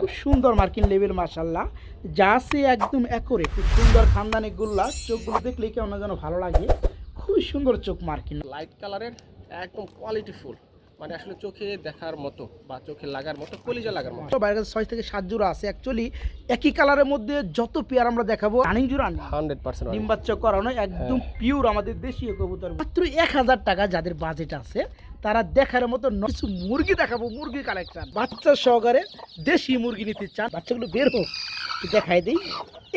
খুব সুন্দর মার্কিন লেভেল মাশাআল্লাহ, যা আছে একদম অ্যাকুরেট, খুব সুন্দর খানদানি গুল্লা, চোখগুলো দেখলেই কেমন যেন ভালো লাগে, খুবই সুন্দর চোখ মার্কিন লাইট কালারের একদম কোয়ালিটিফুল, মানে আসলে চোখে দেখার মতো বা চোখে লাগার মতো, কলিজা লাগার মতো। বাইরের কাছে 6 থেকে 7 জোড়া আছে। অ্যাকচুয়ালি একই কালারের মধ্যে যত পেয়ার আমরা দেখাবো, রানিং জোড়া 100% ডিম বাচ্চা করানো একদম পিওর আমাদের দেশীয় কবুতর। মাত্র 1000 টাকা যাদের বাজেট আছে তারা দেখার মতো কিছু মুরগি দেখাবো, মুরগি কালেকশন বাচ্চা সহকারে দেশি মুরগি নিতে চান, বাচ্চাগুলো বের হোক দেখাই দিই।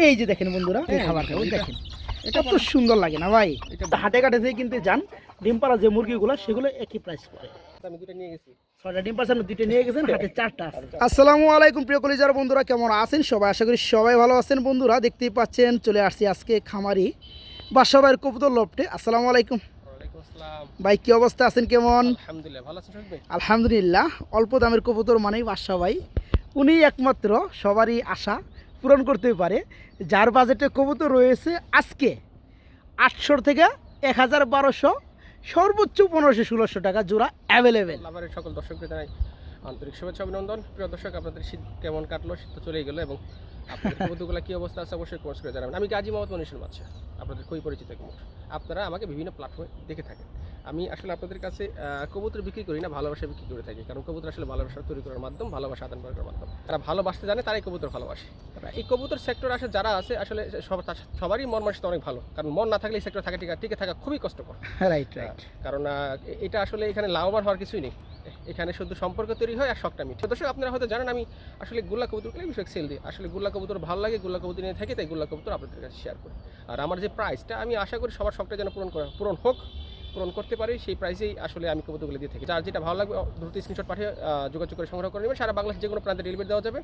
এই যে দেখেন বন্ধুরা, এই খাবার খাবো, দেখেন এটা তো সুন্দর লাগে না ভাই। হাটে কাটে থেকে কিনতে যান, ডিম পাড়া যে মুরগিগুলো সেগুলো একই প্রাইস পড়ে। আমি দুটো নিয়ে গেছি, 6টা ডিম পাড়া দুটো নিয়ে গেছেন, হাটে 4টা আছে। আসসালামু আলাইকুম প্রিয় কলিজার বন্ধুরা, কেমন আছেন সবাই? আশা করি সবাই ভালো আছেন। বন্ধুরা দেখতেই পাচ্ছেন চলে আসছি আজকে খামারি বাসাবাইয়ের কবুতর লফটে। আসসালামু আলাইকুম ওয়ালাইকুম আসসালাম ভাই, কি অবস্থা আছেন, কেমন? আলহামদুলিল্লাহ, ভালো আছেন সবাই? আলহামদুলিল্লাহ। অল্প দামের কবুতর মানেই বাদশা ভাই, উনি একমাত্র সবারই আশা পূরণ করতে পারে। যার বাজেটে কবুতর রয়েছে আজকে 800 থেকে 1000-1200, সর্বোচ্চ 1500-1600 টাকা জোড়া অ্যাভেলেবেল। লাভারের সকল দর্শকদের জানাই আন্তরিক শুভেচ্ছা অভিনন্দন। প্রিয় দর্শক, আপনাদের শীত কেমন কাটলো? শীত তো চলেই গেলো, এবং আপনাদের কবুতরগুলো কী অবস্থা আছে অবশ্যই কোর্স করে জানাবেন। আমি গাজী মোহাম্মদ মনিরুল বাদশা, আপনাদের খুবই পরিচিত কবুতর। আপনারা আমাকে বিভিন্ন প্ল্যাটফর্মে দেখে থাকেন। আমি আসলে আপনাদের কাছে কবুতর বিক্রি করি না, ভালোবাসা বিক্রি করে থাকি। কারণ কবুতর আসলে ভালোবাসা তৈরি করার মাধ্যম, ভালোবাসা আদান করার মাধ্যম। তারা ভালোবাসতে জানে, তারাই কবুতর ভালোবাসে। এই কবুতর সেক্টর আসে যারা আছে, আসলে সবারই মন মানসিকতা অনেক ভালো, কারণ মন না থাকলে এই সেক্টর টিকে থাকা খুবই কষ্টকর। Right right. কারণ এটা আসলে এখানে লাভবান হওয়ার কিছুই নেই, এখানে শুধু সম্পর্ক তৈরি হয় আর শখটা মিটে। দর্শক, আপনারা হয়তো জানেন আমি আসলে গুল্লা কবুতরকে বিষয় সেল দিই। আসলে গুল্লা কবুতর ভালো লাগে, গুল্লা কবুতর নিয়ে থাকি, তাই গুল্লা কবুতর আপনাদের কাছে শেয়ার করি। আর আমার যে প্রাইসটা, আমি আশা করি সবার শখটা যেন পূরণ করতে পারি, সেই প্রাইসেই আসলে আমি কবুতরগুলো দিয়ে থাকি। যার যেটা ভালো লাগবে দ্রুত স্ক্রিনশট পাঠিয়ে যোগাযোগ করে সংগ্রহ করে নেবেন। সারা বাংলাদেশ যে কোনো প্রান্তে ডেলিভারি দেওয়া যাবে,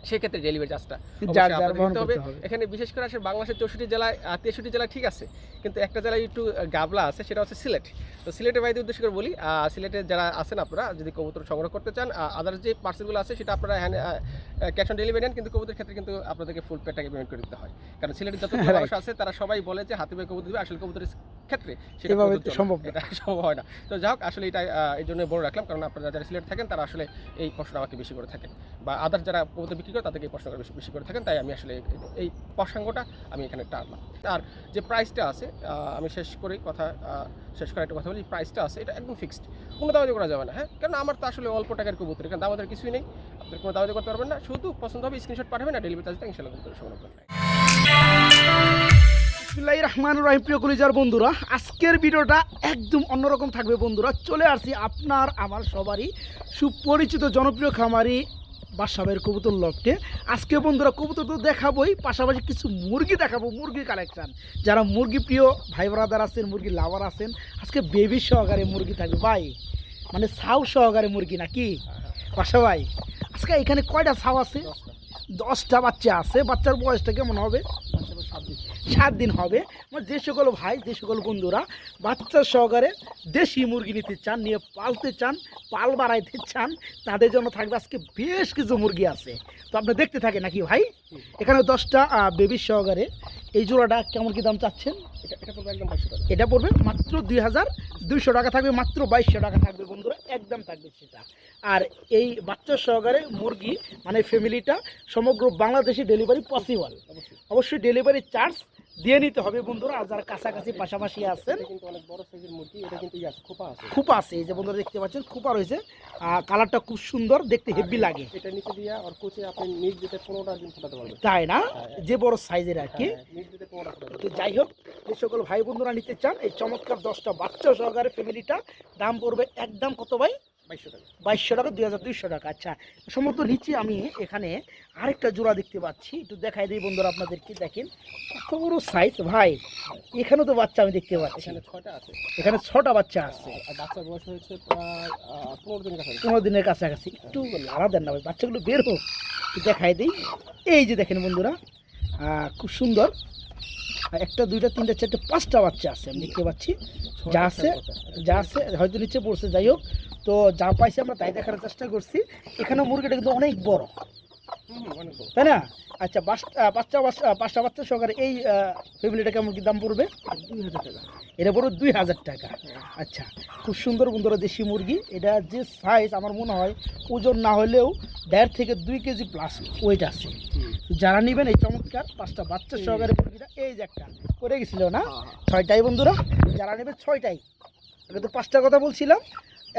সেক্ষেত্রে ডেলিভারি চার্জটা দিতে হবে। এখানে বিশেষ করে আসলে বাংলাদেশের 64 জেলায় 63 জেলায় ঠিক আছে, কিন্তু একটা জেলায় একটু গাবলা আছে, সেটা হচ্ছে সিলেট। তো সিলেটের বাইরে উদ্দেশ্য করে বলি, সিলেটে যারা আছেন আপনারা যদি কবুতর সংগ্রহ করতে চান, আদার্স যে পার্সেলগুলো আছে সেটা আপনারা ক্যাশ অন ডেলিভারি নেন, কিন্তু কবুতরের ক্ষেত্রে কিন্তু আপনাদেরকে ফুল টাকা পেমেন্ট করে দিতে হয়। কারণ সিলেটের যত মানুষ আছে তারা সবাই বলে যে হাতে পেয়ে কবুতর দিবে, আসলে কবুতরের ক্ষেত্রে সেটা সম্ভব হয় না। তো যাই হোক, আসলে এটা এই জন্য বড় রাখলাম, কারণ আপনারা যারা সিলেট থাকেন তারা আসলে এই প্রশ্ন আমাকে বেশি করে থাকেন, বা আদার্স যারা কবুতর বিক্রি করে তাদেরকে এই প্রশ্ন বেশি করে থাকেন, তাই আমি আসলে এই প্রসঙ্গটা আমি এখানে টানলাম। আর যে প্রাইসটা আছে, আমি শেষ করে একটা কথা বলি, প্রাইসটা আছে এটা একদম ফিক্সড, কোনো দামাদামি করা যাবে না। হ্যাঁ, কারণ আমার তো আসলে অল্প টাকার কবুতর, এখানে দামাদামি কিছুই নেই, আপনার কোনো দামাদামি করতে পারবেন না। শুধু পছন্দ হবে স্ক্রিনশট পাঠাবেন, না ডেলিভারি চার্জটা ইনশাআল্লাহ কবুতর সংগ্রহ করবেন। বিসমিল্লাহির রহমানির রহিম। প্রিয় কলিজার বন্ধুরা, আজকের ভিডিওটা একদম অন্যরকম থাকবে। বন্ধুরা চলে আসছি আপনার আমার সবারই সুপরিচিত জনপ্রিয় খামারি বাসাবাইয়ের কবুতর লফটে। আজকে বন্ধুরা কবুতর তো দেখাবোই, পাশাপাশি কিছু মুরগি দেখাবো, মুরগির কালেকশান। যারা মুরগি প্রিয় ভাই ব্রাদার আছেন, মুরগি লাভার আছেন, আজকে বেবি সহকারে মুরগি থাকবে ভাই, মানে ছাউ সহকারে মুরগি নাকি বাসা ভাই? আজকে এখানে কয়টা ছাউ আছে? 10টা বাচ্চা আছে। বাচ্চার বয়সটা কেমন হবে? 7 দিন হবে। মানে যে সকল ভাই, যে সকল বন্ধুরা বাচ্চা সহকারে দেশি মুরগি নিতে চান, নিয়ে পালতে চান, পাল বাড়াইতে চান, তাদের জন্য থাকবে আজকে বেশ কিছু মুরগি আছে। তো আপনি দেখতে থাকেন নাকি ভাই? এখানে 10টা বেবি সহকারে। এই জোড়াটা কেমন কি দাম চাচ্ছেন? এটা পড়বে মাত্র 2200 টাকা থাকবে, মাত্র 2200 টাকা থাকবে বন্ধুরা, একদম থাকবে সেটা। আর এই বাচ্চা সহকারে মুরগি মানে ফ্যামিলিটা সমগ্র বাংলাদেশে ডেলিভারি পসিবল। অবশ্যই ডেলিভারি চার্জ দিয়ে নিতে হবে বন্ধুরা। আর যারা কাছাকাছি পাশাপাশি আছেন, কিন্তু অনেক বড় সাইজের মুরগি, এটা কিন্তু খোপা আছে। এই যে বন্ধুরা দেখতে পাচ্ছেন খোপা রয়েছে, কালারটা খুব সুন্দর, দেখতে হেভি লাগে। এটা নিচে দিয়া আর কোচে আপনি নিজ দিতে 15টা দিন ফোটাতে পারবেন, তাই না? যে বড় সাইজের আর কি। নিজ দিতে 15টা ফোটাতে। তো যাই হোক, যে সকল ভাই বন্ধুরা নিতে চান এই চমৎকার 10টা বাচ্চা সহকারে ফ্যামিলিটা, দাম পড়বে একদম কত ভাই? 2200 টাকা, 2200 টাকা। আচ্ছা, সমস্ত নিচে আমি এখানে আরেকটা জোড়া দেখতে পাচ্ছি, একটু দেখাই দিই বন্ধুরা আপনাদেরকে। দেখেন কত বড় সাইজ ভাই, এখানে তো বাচ্চা আমি দেখতে পাচ্ছি। এখানে 6টা বাচ্চা আছে। বাচ্চার বয়স হয়েছে প্রায় 15 দিনের কাছাকাছি। একটু লাড়া দেন না ভাই, বাচ্চাগুলো বের হোক, একটু দেখাই দিই। এই যে দেখেন বন্ধুরা, খুব সুন্দর। 1টা 2টা 3টা 4টা 5টা বাচ্চা আছে আমি দেখতে পাচ্ছি। যা আছে হয়তো নিচে পড়ছে। যাই হোক, তো যা পাইছি আমরা তাই দেখার চেষ্টা করছি। এখানে মুরগিটা কিন্তু অনেক বড়, তাই না? আচ্ছা পাঁচটা বাচ্চা সহকারে এই ফ্যামিলিটা কেমন কি দাম পড়বে? 2000 টাকা। এটা পড়বে 2000 টাকা। আচ্ছা, খুব সুন্দর বন্ধুরা দেশি মুরগি। এটা যে সাইজ আমার মনে হয় ওজন না হলেও 1.5 থেকে 2 কেজি প্লাস ওয়েট আছে। তো যারা নেবেন এই চমৎকার 5টা বাচ্চা সহকারে মুরগিটা, এই যে একটা করে গেছিল না, 6টাই বন্ধুরা, যারা নেবে 6টাই। আগে তো 5টার কথা বলছিলাম,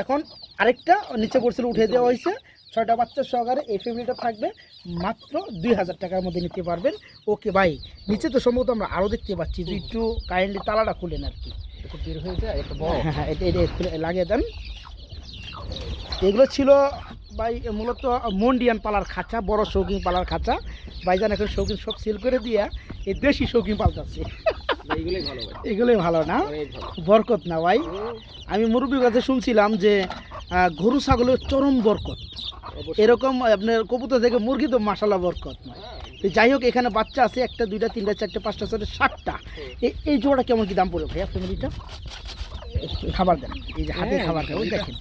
এখন আরেকটা নিচে পড়ছিল উঠে দেওয়া হয়েছে। 6টা বাচ্চা সহকারে এই ফ্যামিলিটা থাকবে মাত্র 2000 টাকার মধ্যে নিতে পারবেন। ওকে ভাই, নিচে তো সম্ভবত আমরা আরও দেখতে পাচ্ছি, যে একটু কাইন্ডলি তালাটা খুলেন আর কি। একটু বের হয়ে যায়, একটু বড়। হ্যাঁ হ্যাঁ, এটা খুলে লাগিয়ে দেন। এগুলো ছিল ভাই মূলত মন্ডিয়ান পালার খাঁচা, বড় শৌখিন পালার খাঁচা। ভাইজান এখন শৌখিন সব সেল করে দিয়া এই দেশি শৌখিন পালতাছে। এইগুলোই ভালো ভাই, এগুলোই ভালো না, অনেক ভালো। বরকত না ভাই। আমি মুরব্বীর কাছে শুনছিলাম যে গরু ছাগলের চরম বরকত, এরকম আপনার কবুতর থেকে মুরগি তো মাশাআল্লাহ বরকত নয়। তো যাই হোক, এখানে বাচ্চা আছে 1টা 2টা 3টা 4টা 5টা 6টা 7টা। এই জোড়াটা কেমন কি দাম পড়বে ভাইয়া ফ্যামিলিটা? খাবার দেন, এই যে হাতে খাবার দেন, ওই দেখেন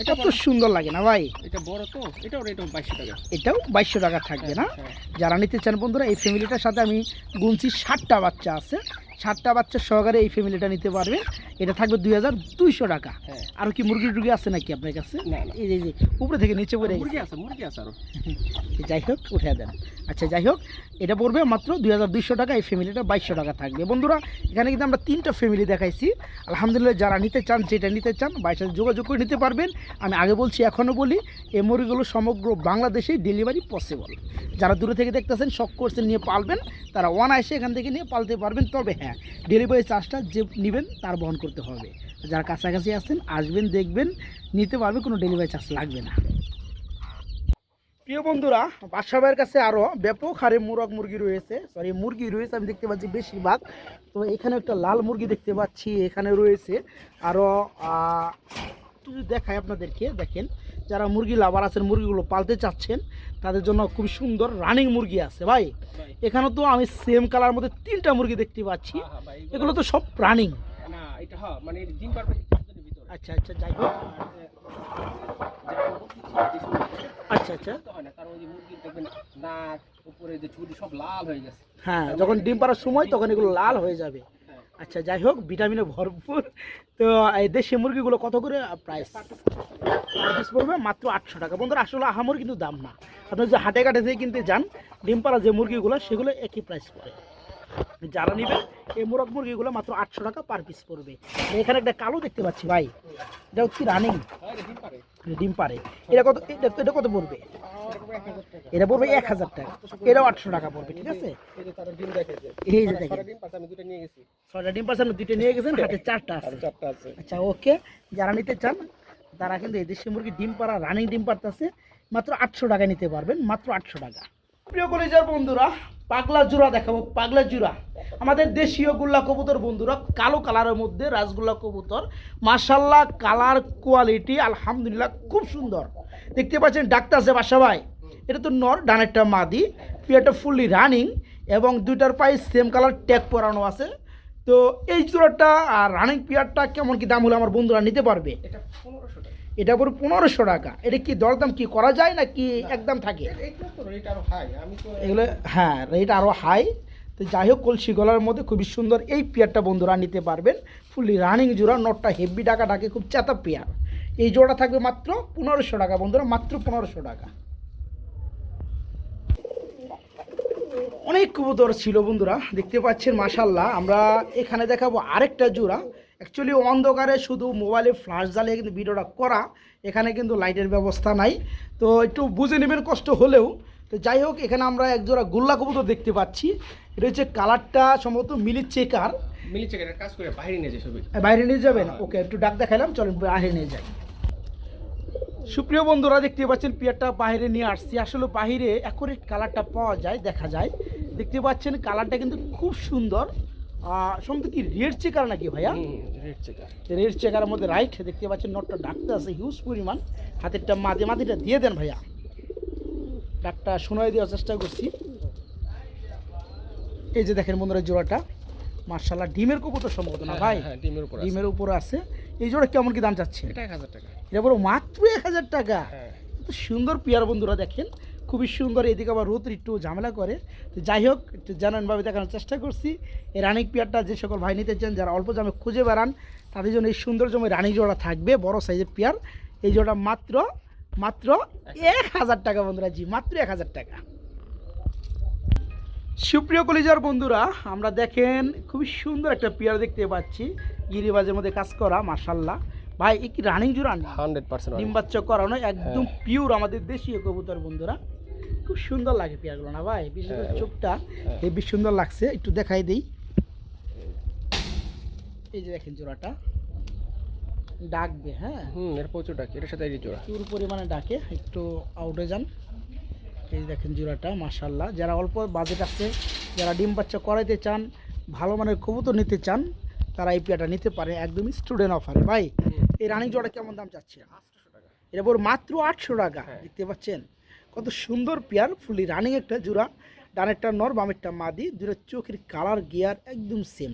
এটা তো সুন্দর লাগে না ভাই। এটা বড় তো, এটাও 2200 টাকা। এটাও 2200 টাকা থাকবে না? হ্যাঁ। যারা নিতে চান বন্ধুরা, এই ফ্যামিলিটার সাথে আমি গুনছি 7টা বাচ্চা আছে, 7টা বাচ্চা সহকারে এই ফ্যামিলিটা নিতে পারবে। এটা থাকবে 2200 টাকা। হ্যাঁ। আর কি মুরগি টুরগি আছে নাকি আপনার কাছে? না, না। এই যে উপরে থেকে নিচে পড়ে মুরগি আছে আরো। যাই হোক, উঠে দেন। আচ্ছা যাই হোক, এটা পড়বে মাত্র 2200 টাকা। এই ফ্যামিলিটা 2200 টাকা থাকবে বন্ধুরা। এখানে কিন্তু আমরা 3টা ফ্যামিলি দেখাইছি। আলহামদুলিল্লাহ, যারা নিতে চান, যেটা নিতে চান ভাইয়ের সাথে যোগাযোগ করে নিতে পারবেন। আমি আগে বলছি, এখনও বলি, এই মুরগিগুলো সমগ্র বাংলাদেশেই ডেলিভারি পসিবল। যারা দূরে থেকে দেখতেছেন, শখ করছেন নিয়ে পালবেন, তারা অনায়াসে এখান থেকে নিয়ে পালতে পারবেন। তবে হ্যাঁ, ডেলিভারি চার্জটা যে নেবেন তার বহন করতে হবে। যারা কাছাকাছি আসছেন, আসবেন, দেখবেন, নিতে পারবে, কোনো ডেলিভারি চার্জ লাগবে না। প্রিয় বন্ধুরা, বাদশা ভাইয়ের কাছে আরও ব্যাপক হারে মুরগি রয়েছে, আমি দেখতে পাচ্ছি বেশিরভাগ। তো এখানে একটা লাল মুরগি দেখতে পাচ্ছি, এখানে রয়েছে আরও। একটু দেখাই আপনাদেরকে, দেখেন, যারা মুরগি লাভার আছেন, মুরগিগুলো পালতে চাচ্ছেন, তাদের জন্য খুব সুন্দর রানিং মুরগি আছে ভাই। এখানে তো আমি সেম কালার মধ্যে 3টা মুরগি দেখতে পাচ্ছি। এগুলো তো সব রানিং না, এটা মানে ডিম পারবে ভিতরে। আচ্ছা আচ্ছা, যাই হোক, আচ্ছা আচ্ছা, হয় না, কারণ ওই যে মুরগি দেখবেন নাক উপরে যে চুল সব লাল হয়ে গেছে। হ্যাঁ, যখন ডিম পাড়ার সময় তখন এগুলো লাল হয়ে যাবে। আচ্ছা যাই হোক, ভিটামিনে ভরপুর। তো এই দেশি মুরগিগুলো কত করে প্রাইস? পিস পড়বে মাত্র 800 টাকা বন্ধুরা। আসলে আহামর কিন্তু দাম না, আপনার যে হাটে ঘাটে থেকে কিনতে যান, ডিম পাড়া যে মুরগিগুলো, সেগুলো একই প্রাইস পড়ে। যারা নেবেন এই মুরগিগুলো মাত্র 800 টাকা পার পিস পড়বে। এখানে একটা কালো দেখতে পাচ্ছি ভাই, এটা হচ্ছে রানিং ডিম পারে। এটা কত পড়বে? এটা পড়বে 1000 টাকা। এটাও 800 টাকা পড়বে, ঠিক আছে? এই যে দেখেন, 6টা ডিম পারছেন, 2টা নিয়ে গেছেন, হাতে 4টা আছে। আচ্ছা ওকে, যারা নিতে চান তারা কিন্তু এই দেশি মুরগি ডিম পাড়া রানিং ডিম পারতেছে, মাত্র 800 টাকায় নিতে পারবেন, মাত্র 800 টাকা। প্রিয় কলেজের বন্ধুরা, পাগলা জোড়া দেখাবো, পাগলা জোড়া। আমাদের দেশীয় গুল্লা কবুতর বন্ধুরা, কালো কালারের মধ্যে রাজগোল্লা কবুতর, মাশাআল্লাহ, কালার কোয়ালিটি আলহামদুলিল্লাহ খুব সুন্দর। দেখতে পাচ্ছেন ডাক্তার আছে বাসা ভাই, এটা তো নর, ডানেরটা মাদি, পিয়ারটা ফুললি রানিং এবং 2টার পায়ে সেম কালার ট্যাগ পরানো আছে। তো এই জোড়াটা আর রানিং পিয়ারটা কেমন কি দাম হলে আমার বন্ধুরা নিতে পারবে? এটা 1500 টাকা। এটা পুরো 1500 টাকা। এটা কি দরদাম কি করা যায় নাকি একদম থাকে? এগুলো হ্যাঁ, রেট আরও হাই। তো যাই হোক, কলসি গলার মধ্যে খুবই সুন্দর এই পেয়ারটা বন্ধুরা নিতে পারবেন, ফুললি রানিং জোড়া। নটটা হেভি ডাকা ডাকে, খুব চেতা পেয়ার। এই জোড়াটা থাকবে মাত্র 1500 টাকা বন্ধুরা, মাত্র 1500 টাকা। অনেক কবুতর ছিল বন্ধুরা, দেখতে পাচ্ছেন মাশাআল্লাহ। আমরা এখানে দেখাবো আরেকটা জোড়া। অ্যাকচুয়ালি অন্ধকারে শুধু মোবাইলে ফ্ল্যাশ জ্বালিয়ে কিন্তু ভিডিওটা করা, এখানে কিন্তু লাইটের ব্যবস্থা নাই, তো একটু বুঝে নেবেন কষ্ট হলেও। তো যাই হোক, এখানে আমরা এক জোড়া গোল্লা কবুতর দেখতে পাচ্ছি। এটা হচ্ছে কালারটা সম্ভবত মিলি চেকার। কাজ করে বাইরে নিয়ে যাবে, বাইরে নিয়ে যাবেন? ওকে, একটু ডাক দেখাইলাম, চলেন বাইরে নিয়ে যাই। সুপ্রিয় বন্ধুরা, দেখতে পাচ্ছেন পেয়ারটা বাইরে নিয়ে আসছি। আসলে বাইরে অ্যাকুরেট কালারটা পাওয়া যায়, দেখা যায়। দেখতে পাচ্ছেন কালারটা কিন্তু খুব সুন্দর। সম্ভবত কি রেড চেকার নাকি ভাইয়া? রেড চেকারের মধ্যে রাইট। দেখতে পাচ্ছেন নটটা ডাকতে আছে হিউজ পরিমাণ, হাতেরটা মাদিটা দিয়ে দেন ভাইয়া। ডাকটা শোনাই দেওয়ার চেষ্টা করছি। এই যে দেখেন বন্ধুরা, জোড়াটা মাশাআল্লাহ ডিমের কবুতর সম্ভবত না ভাই? ডিমের উপরে আছে। এই জোড়া কেমন কি দাম চাচ্ছে? এটা 1000 টাকা। এটা পুরো মাত্র 1000 টাকা। সুন্দর পেয়ার বন্ধুরা, দেখেন খুবই সুন্দর। এদিকে আবার রোদ একটু ঝামেলা করে, তো যাই হোক একটু জানানভাবে দেখানোর চেষ্টা করছি। এই রানিং পেয়ারটা যে সকল ভাই নিতে চান, যারা অল্প দামে খুঁজে বেড়ান, তাদের জন্য এই সুন্দর জমি রানিং জোড়া থাকবে, বড় সাইজের পেয়ার। এই জোড়া মাত্র মাত্র 1000 টাকা বন্ধুরা, জি মাত্র 1000 টাকা। সুপ্রিয় কলিজার বন্ধুরা, আমরা দেখেন খুবই সুন্দর একটা পেয়ার দেখতে পাচ্ছি, গিরিবাজের মধ্যে কাজ করা, মাশাল্লাহ ভাই। এই কি রানিং জোড়া? 100% ডিম বাচ্চা করানো, একদম পিওর আমাদের দেশীয় কবুতর বন্ধুরা। খুব সুন্দর লাগে পেয়ারগুলো না ভাই, বিশেষ করে চোখটা হেবি সুন্দর লাগছে। একটু দেখাই দিই, এই যে দেখেন জোড়াটা ডাকবে, হ্যাঁ এর প্রচুর ডাকে, এটার সাথে এই জোড়া প্রচুর পরিমাণে ডাকে। একটু আউটে যান, এই যে দেখেন জোড়াটা মাশাল্লাহ। যারা অল্প বাজেট আছে, যারা ডিম বাচ্চা করাইতে চান, ভালো মানের কবুতর নিতে চান, তারা এই পেয়ারটা নিতে পারে একদমই স্টুডেন্ট অফারে। ভাই এই রানিং জোড়া কেমন দাম চাচ্ছে? 800 টাকা। এটা পর মাত্র 800 টাকা। দেখতে পাচ্ছেন কত সুন্দর পেয়ার, ফুলি রানিং একটা জোড়া। ডানেরটা নর, বামেরটা মাদি, দুটো চোখের কালার গিয়ার একদম সেম।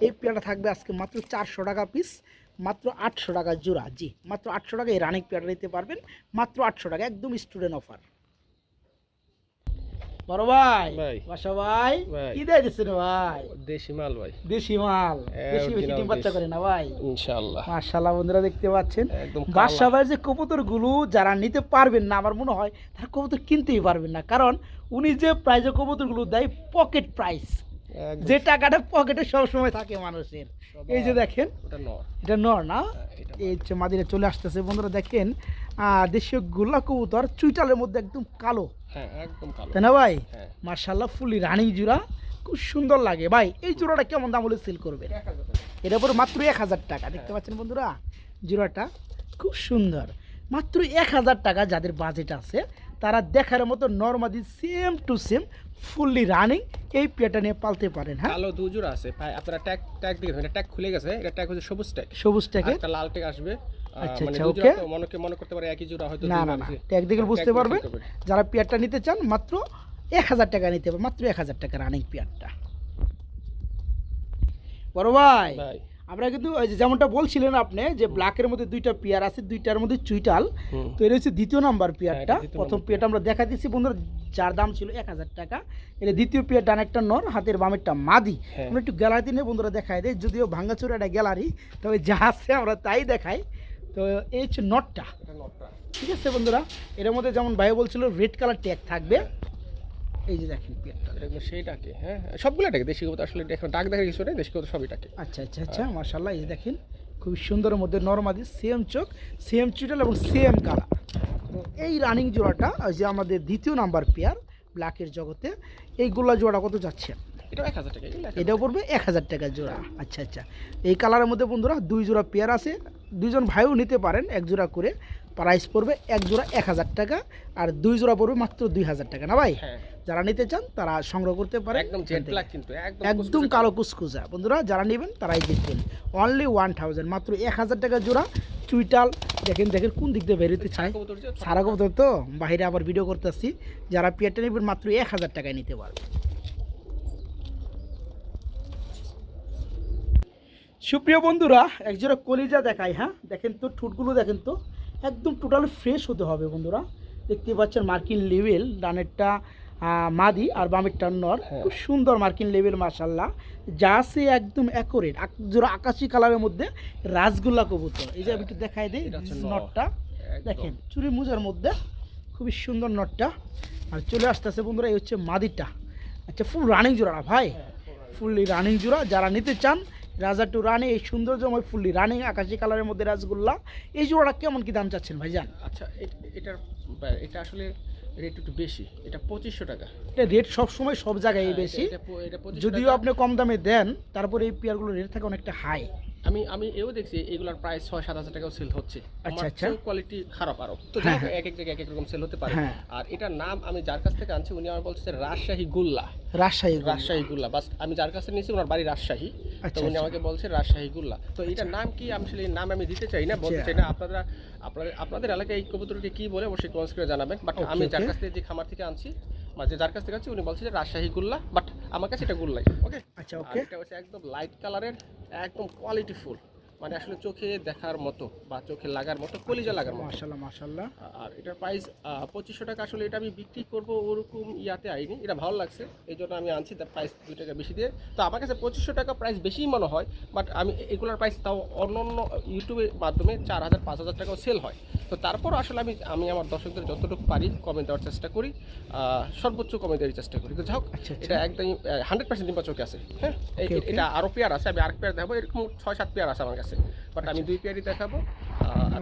এই পেয়ারটা থাকবে আজকে মাত্র 400 টাকা পিস, মাত্র 800 টাকা জোড়া। জি মাত্র 800 টাকা এই রানিং পেয়ারটা নিতে পারবেন, মাত্র 800 টাকা, একদম স্টুডেন্ট অফার। বড় ভাই বাসা ভাই কি দিয়ে দিচ্ছেন ভাই? দেশি মাল ভাই, দেশি মাল, বেশি বেশি ডিম বাচ্চা করে না ভাই ইনশাআল্লাহ। মাশাআল্লাহ বন্ধুরা দেখতে পাচ্ছেন একদম বাসা ভাইয়ের যে কবুতরগুলো যারা নিতে পারবেন না, আমার মনে হয় তারা কবুতর কিনতেই পারবেন না, কারণ উনি যে প্রাইজে কবুতরগুলো দেয় পকেট প্রাইস, যে টাকাটা পকেটে সবসময় থাকে মানুষের। এই যে দেখেন এটা নর না, এই হচ্ছে মাদিরে চলে আসতেছে বন্ধুরা। দেখেন দেশীয় গোল্লা কবুতর, চুইটালের মধ্যে একদম কালো, তাই না ভাই? মাশাআল্লাহ ফুলি রানিং জোড়া, খুব সুন্দর লাগে ভাই। এই জোড়াটা কেমন দাম হলে সেল করবে? এটার উপর মাত্র 1000 টাকা। দেখতে পাচ্ছেন বন্ধুরা জোড়াটা খুব সুন্দর, মাত্র 1000 টাকা। যাদের বাজেট আছে তারা দেখার মতো নরমাদি same to same fully running এই পেয়ারটা নিয়ে পালতে পারেন। হ্যাঁ কালো দুজোড়া আছে ভাই, আপনারা ট্যাগ দিবেন। এটা ট্যাগ খুলে গেছে, এটা ট্যাগ হচ্ছে সবুজ ট্যাগ, সবুজ ট্যাগে একটা লাল ট্যাগ আসবে। আচ্ছা মানে আচ্ছা দুজোড়া ওকে, তো মনে করতে পারে একই জোড়া, হয়তো না না না ট্যাগ দেখে বুঝতে পারবেন। যারা পেয়ারটা নিতে চান মাত্র 1000 টাকা নিতে হবে, মাত্র 1000 টাকা রানিং পেয়ারটা। বড় ভাই আমরা কিন্তু যেমনটা বলছিলেন আপনি যে ব্ল্যাকের মধ্যে দুইটা পেয়ার আছে, দুইটার মধ্যে চুইটাল, তো এটা হচ্ছে দ্বিতীয় নাম্বার পেয়ারটা। প্রথম পেয়ারটা আমরা দেখা দিচ্ছি বন্ধুরা, যার দাম ছিল 1000 টাকা। এটা দ্বিতীয় পেয়ার, ডানেরটা নর, হাতের বামেরটা মাদি। আমরা একটু গ্যালারিতে নিয়ে বন্ধুরা দেখাই দেয়, যদিও ভাঙ্গাচুরা একটা গ্যালারি, তবে যা আছে আমরা তাই দেখাই। তো এই হচ্ছে নটটা, ঠিক আছে বন্ধুরা। এর মধ্যে যেমন ভাই বলছিল রেড কালার ট্যাগ থাকবে, এই যে দেখেন পেয়ারটা সেইটাকে, হ্যাঁ সবগুলো টাকে দেশি কবুতর, আসলে ডাক দেখার কিছু নেই, দেশি কবুতর সবই টাকে। আচ্ছা আচ্ছা আচ্ছা মাশাআল্লাহ। এই যে দেখেন খুব সুন্দরের মধ্যে নরমাদি, সেম চোখ, সেম চুটাল এবং সেম কালার। তো এই রানিং জোড়াটা যে আমাদের দ্বিতীয় নাম্বার পেয়ার ব্ল্যাকের জগতে, এই গোল্লা জোড়া কত যাচ্ছে? এটা 1000 টাকা, এটাও পড়বে 1000 টাকা জোড়া। আচ্ছা আচ্ছা, এই কালারের মধ্যে বন্ধুরা দুই জোড়া পেয়ার আছে, দুইজন ভাইও নিতে পারেন এক জোড়া করে। প্রাইস পড়বে এক জোড়া 1000 টাকা, আর দুই জোড়া পড়বে মাত্র 2000 টাকা না ভাই? যারা নিতে চান তারা সংগ্রহ করতে পারে, একদম জেড ব্ল্যাক, কিন্তু একদম কালো কুসকুসা। বন্ধুরা যারা নেবেন তারাই দেখবেন, অনলি 1000, মাত্র 1000 টাকা জোড়া। চুইটাল দেখেন, দেখেন কোন দিক দিয়ে বেরোতে চায়, সারা কবুতর তো বাইরে আবার ভিডিও করতে আসছি। যারা পেয়ারটা নেবেন মাত্র 1000 টাকায় নিতে পারবে। সুপ্রিয় বন্ধুরা একজোড়া কলিজা দেখাই, হ্যাঁ দেখেন তো ঠোঁটগুলো দেখেন তো, একদম টোটালি ফ্রেশ হতে হবে বন্ধুরা। দেখতে পাচ্ছেন মার্কিন লেভেল, ডানেরটা মাদি আর বামেরটা নর, খুব সুন্দর মার্কিন লেভেল মাশাআল্লাহ। যা আছে একদম অ্যাকুরেট, জোড়া আকাশি কালারের মধ্যে রাসগোল্লা কবুতর। এই যে আমি একটু দেখাই দিই নটটা, দেখেন চুরি মুজার মধ্যে খুবই সুন্দর নটটা। আর চলে আসতেছে বন্ধুরা এই হচ্ছে মাদিটা। আচ্ছা ফুল রানিং জোড়া না ভাই, ফুললি রানিং জোড়া। যারা নিতে চান রাজা টু রানি, এই সৌন্দর্যময় ফুললি রানিং আকাশি কালারের মধ্যে রাসগোল্লা, এই জোড়াটা কেমন কি দাম চাচ্ছেন ভাইজান? আচ্ছা এটা আসলে রেট একটু বেশি, এটা 2500 টাকা। এটা রেট সবসময় সব জায়গায় বেশি, যদিও আপনি কম দামে দেন তারপরে এই পেয়ারগুলোর রেট থাকে অনেকটা হাই। আমি এও দেখছি এগুলোর প্রাইস 6-7 হাজার টাকাও সেল হচ্ছে। আচ্ছা আচ্ছা, কোয়ালিটি খারাপ আরো, তো এক এক জায়গায় এক এক রকম সেল হতে পারে। আর এটার নাম আমি যার কাছ থেকে আনছি উনি আমার বলছে রাজশাহী গুল্লা, রাজশাহী গুল্লা। বাস আমি যার কাছে নিয়েছি ওনার বাড়ি রাজশাহী, তো উনি আমাকে বলছে রাজশাহী গুল্লা। তো এটার নাম কি, আমি আসলে নাম আমি দিতে চাই না, বলতে চাই না। আপনাদের এলাকায় এই কবুতরকে কি বলে অবশ্যই কমেন্টস করে জানাবেন। বাট আমি যার কাছ থেকে, যে খামার থেকে আনছি বা যার কাছ থেকে আনছি, উনি বলছে যে রাজশাহী গুল্লা, বাট আমার কাছে এটা গুল্লাই। ওকে আচ্ছা ওকে। এটা হচ্ছে একদম লাইট কালারের, একদম কোয়ালিটি ফুল, মানে আসলে চোখে দেখার মতো বা চোখে লাগার মতো, কলিজা লাগার মতো। মাশাআল্লাহ মাশাআল্লাহ। আর এটার প্রাইস 2500 টাকা। আসলে এটা আমি বিক্রি করব ওরকম ইয়াতে আইনি, এটা ভালো লাগছে এই জন্য আমি আনছি, তার প্রাইস 2 টাকা বেশি দিয়ে। তো আমার কাছে 2500 টাকা প্রাইস বেশিই মনে হয়, বাট আমি এগুলোর প্রাইস তাও অন্য ইউটিউবের মাধ্যমে 4000 5000 টাকাও সেল হয়। তো তারপর আসলে আমি আমার দর্শকদের যতটুকু পারি কমে দেওয়ার চেষ্টা করি, সর্বোচ্চ কমে দেওয়ার চেষ্টা করি। তো যাই হোক, আচ্ছা, আচ্ছা। এটা একদমই 100% ডিম্বা চোখে আছে। হ্যাঁ, Okay, okay. এটা আরও পেয়ার আছে, আমি আরেক পেয়ার দেখাবো, এরকম 6-7 পেয়ার আছে আমার কাছে, বাট আমি 2 পেয়ারই দেখাবো।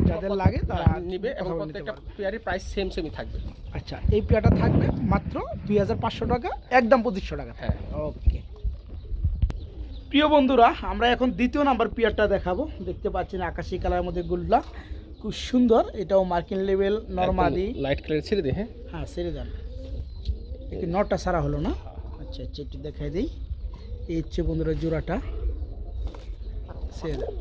যাদের লাগে তারা নিবে এবং কথা বলে নিতে প্রত্যেকটা পারবে। পেয়ারই প্রাইস সেমই থাকবে। আচ্ছা, এই পেয়ারটা থাকবে মাত্র 2500 টাকা, একদম 2500 টাকা। হ্যাঁ। ওকে প্রিয় বন্ধুরা, আমরা এখন দ্বিতীয় নাম্বার পেয়ারটা দেখাবো। দেখতে পাচ্ছেন আকাশি কালারের মধ্যে গুল্লা, খুব সুন্দর। এটাও মার্কিন লেভেল নরমাদি। লাইট কালার ছেড়ে দিই। হ্যাঁ, হ্যাঁ ছেড়ে দেন, একটু নটটা সারা হলো না। আচ্ছা আচ্ছা, একটু দেখাই দিই। এই হচ্ছে বন্ধুরা জোড়াটা, ছেড়ে দেন।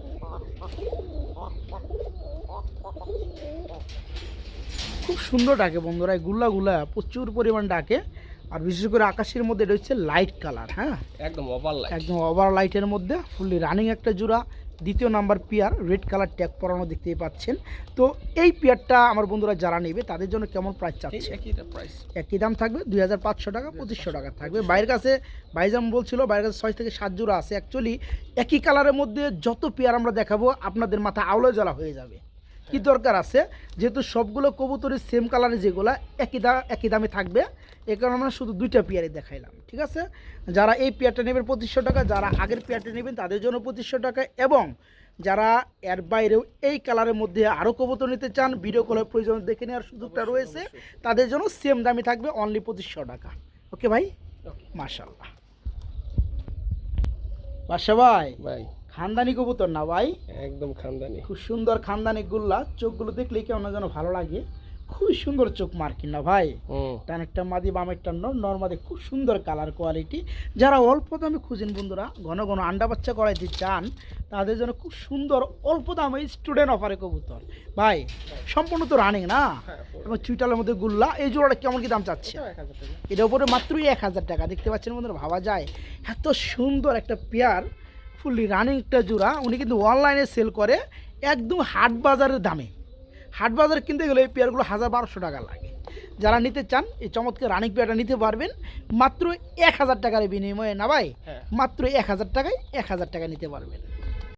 খুব সুন্দর ডাকে বন্ধুরা, এই গুল্লা প্রচুর পরিমাণ ডাকে। আর বিশেষ করে আকাশের মধ্যে এটা হচ্ছে লাইট কালার। হ্যাঁ, একদম ওভার লাইট, একদম ওভার লাইটের মধ্যে ফুললি রানিং একটা জোড়া। দ্বিতীয় number pair, red colour tag পরানো দেখতেই পাচ্ছেন। তো এই পেয়ারটা আমার বন্ধুরা যারা নেবে তাদের জন্য কেমন প্রাইস চাচ্ছে? একইটা প্রাইস, একই দাম থাকবে 2500 টাকা, 2500 টাকা থাকবে। বাইরের কাছে ভাইজাম বলছিল বাইরের কাছে 6 থেকে 7 জোড়া আছে। অ্যাকচুয়ালি একই কালারের মধ্যে যত পেয়ার আমরা দেখাবো আপনাদের মাথা আওলা জ্বালা হয়ে যাবে। কি দরকার আছে, যেহেতু সবগুলো কবুতরের সেম কালারের যেগুলো একই দামে থাকবে, এ কারণে আমরা শুধু 2টা পেয়ারই দেখাইলাম। ঠিক আছে, যারা এই পেয়ারটা নেবেন 2500 টাকা, যারা আগের পেয়ারটা নেবেন তাদের জন্য 2500 টাকা, এবং যারা এর বাইরেও এই কালারের মধ্যে আরও কবুতর নিতে চান, ভিডিও কলের প্রয়োজন দেখে নেওয়ার সুযোগটা রয়েছে, তাদের জন্য সেম দামই থাকবে, অনলি 2500 টাকা। ওকে ভাই, মাশাআল্লাহ। বাদশা ভাই, ভাই খানদানি কবুতর না ভাই, একদম খানদানি, খুব সুন্দর খানদানি গুল্লা। চোখগুলো দেখলে কেমন যেন ভালো লাগে, খুব সুন্দর চোখ মার্কিন না ভাই। ডানেরটা মাদি বামেরটা নর মাদি, খুব সুন্দর কালার কোয়ালিটি। যারা অল্প দামে খুঁজেন বন্ধুরা, ঘন ঘন আন্ডা বাচ্চা করাইতে চান, তাদের জন্য খুব সুন্দর অল্প দামে স্টুডেন্ট অফারে কবুতর ভাই। সম্পূর্ণ তো রানিং না, এবং চুইটালের মধ্যে গুল্লা। এই জোড়াটা কেমন কি দাম চাচ্ছে? 1000 টাকা। এটার উপরে মাত্রই 1000 টাকা। দেখতে পাচ্ছেন বন্ধুরা, ভাবা যায় এত সুন্দর একটা পেয়ার, ফুললি রানিং একটা জোড়া। উনি কিন্তু অনলাইনে সেল করে একদম হাট বাজারের দামে। হাট বাজারে কিনতে গেলে এই পেয়ারগুলো 1000-1200 টাকা লাগে। যারা নিতে চান এই চমৎকার রানিং পেয়ারটা নিতে পারবেন মাত্র 1000 টাকার বিনিময়ে না ভাই, হ্যাঁ। মাত্র 1000 টাকায় 1000 টাকা নিতে পারবেন।